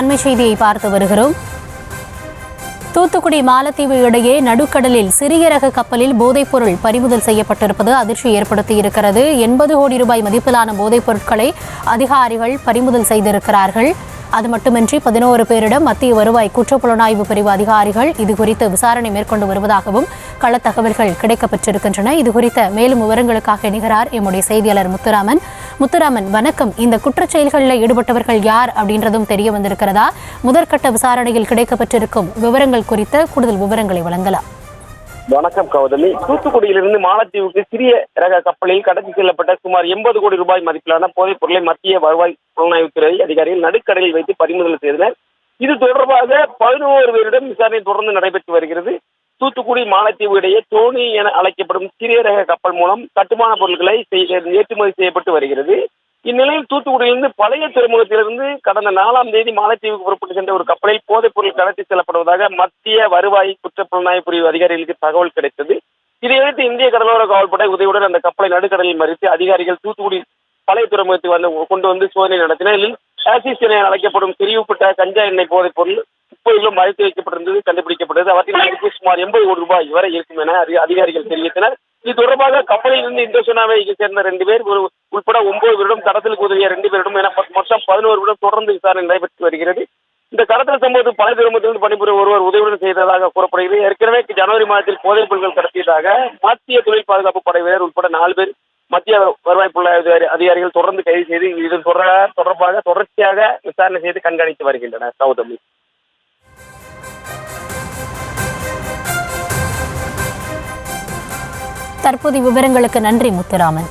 அண்மை செய்தியை பார்த்து வருகிறோம். தூத்துக்குடி மாலத்தீவு இடையே நடுக்கடலில் சிறிய ரக கப்பலில் போதைப்பொருள் பறிமுதல் செய்யப்பட்டிருப்பது அதிர்ச்சி ஏற்படுத்தியிருக்கிறது. 80 கோடி ரூபாய் மதிப்பிலான போதைப் பொருட்களை அதிகாரிகள் பறிமுதல் செய்திருக்கிறார்கள். அது மட்டுமின்றி 11 பேரிடம் மத்திய வருவாய் குற்றப்புலனாய்வு பிரிவு அதிகாரிகள் இதுகுறித்து விசாரணை மேற்கொண்டு வருவதாகவும் கள தகவல்கள் கிடைக்கப்பெற்றிருக்கின்றன. இதுகுறித்த மேலும் விவரங்களுக்காக இணைகிறார் எம்முடைய செய்தியாளர் முத்துராமன். வணக்கம். இந்த குற்றச்செயல்களில் ஈடுபட்டவர்கள் யார் அப்படின்றதும் தெரிய வந்திருக்கிறதா? முதற்கட்ட விசாரணையில் கிடைக்கப்பெற்றிருக்கும் விவரங்கள் குறித்த கூடுதல் விவரங்களை வழங்கலாம். வணக்கம் கௌதமி. தூத்துக்குடியிலிருந்து மாலத்தீவுக்கு சிறிய ரக கப்பலில் கடத்தி செல்லப்பட்ட சுமார் 80 கோடி ரூபாய் மதிப்பிலான போதைப் பொருளை மத்திய வருவாய் புலனாய்வுத்துறை அதிகாரிகள் நடுக்கடலில் வைத்து பறிமுதல் செய்தனர். இது தொடர்பாக 11 பேரிடம் விசாரணை தொடர்ந்து நடைபெற்று வருகிறது. தூத்துக்குடி மாலத்தீவு இடையே தோணி என அழைக்கப்படும் சிறிய ரக கப்பல் மூலம் கட்டுமான பொருட்களை ஏற்றுமதி செய்யப்பட்டு வருகிறது. இந்நிலையில் தூத்துக்குடியிலிருந்து பழைய துறைமுகத்திலிருந்து கடந்த 4ஆம் தேதி மாலத்தீவுக்கு புறப்பட்டு சென்ற ஒரு கப்பலில் போதைப் பொருள் கடத்தி செல்லப்படுவதாக மத்திய வருவாய் குற்றப்புலனாய்வு பிரிவு அதிகாரிகளுக்கு தகவல் கிடைத்தது. இதையடுத்து இந்திய கடலோர காவல்படை உதவியுடன் அந்த கப்பலை நடுக்கடலில் மறித்து அதிகாரிகள் தூத்துக்குடி பழைய துறைமுகத்தை கொண்டு வந்து சோதனை நடத்தினர். இதில் ஆசிஸ் என அழைக்கப்படும் செறிவுப்பட்ட கஞ்சா எண்ணெய் போதைப் பொருள் 30 கிலோ மறைத்து வைக்கப்பட்டிருந்தது கண்டுபிடிக்கப்பட்டது. அவற்றின் மதிப்பு சுமார் 80 கோடி ரூபாய் வரை இருக்கும் என அதிகாரிகள் தெரிவித்தனர். இது தொடர்பாக கப்பலில் இருந்து இந்தோனேசியாவை சேர்ந்த 2 பேர் உட்பட 9 பேரிடம் கடத்தலுக்கு உதவிய 2 பேரிடம் என மொத்தம் 11 பேரிடம் தொடர்ந்து விசாரணை நடைபெற்று வருகிறது. இந்த கடத்தல் சம்பவத்தில் பழைய துறைமுகத்திலிருந்து பணிபுரிய ஒருவர் உதவியுடன் செய்ததாக கூறப்படுகிறது. ஏற்கனவே ஜனவரி மாதத்தில் போதைப் பொருட்கள் கடத்தியதாக மத்திய தொழில் பாதுகாப்பு படை வீரர் உட்பட 4 பேர் மத்திய வருவாய் புலனாய்வு அதிகாரிகள் தொடர்ந்து கைது செய்து இது தொடர்பாக தொடர்ச்சியாக விசாரணை செய்து கண்காணித்து வருகின்றனர். கௌதமி. தற்போதைய விவரங்களுக்கு நன்றி முத்துராமன்.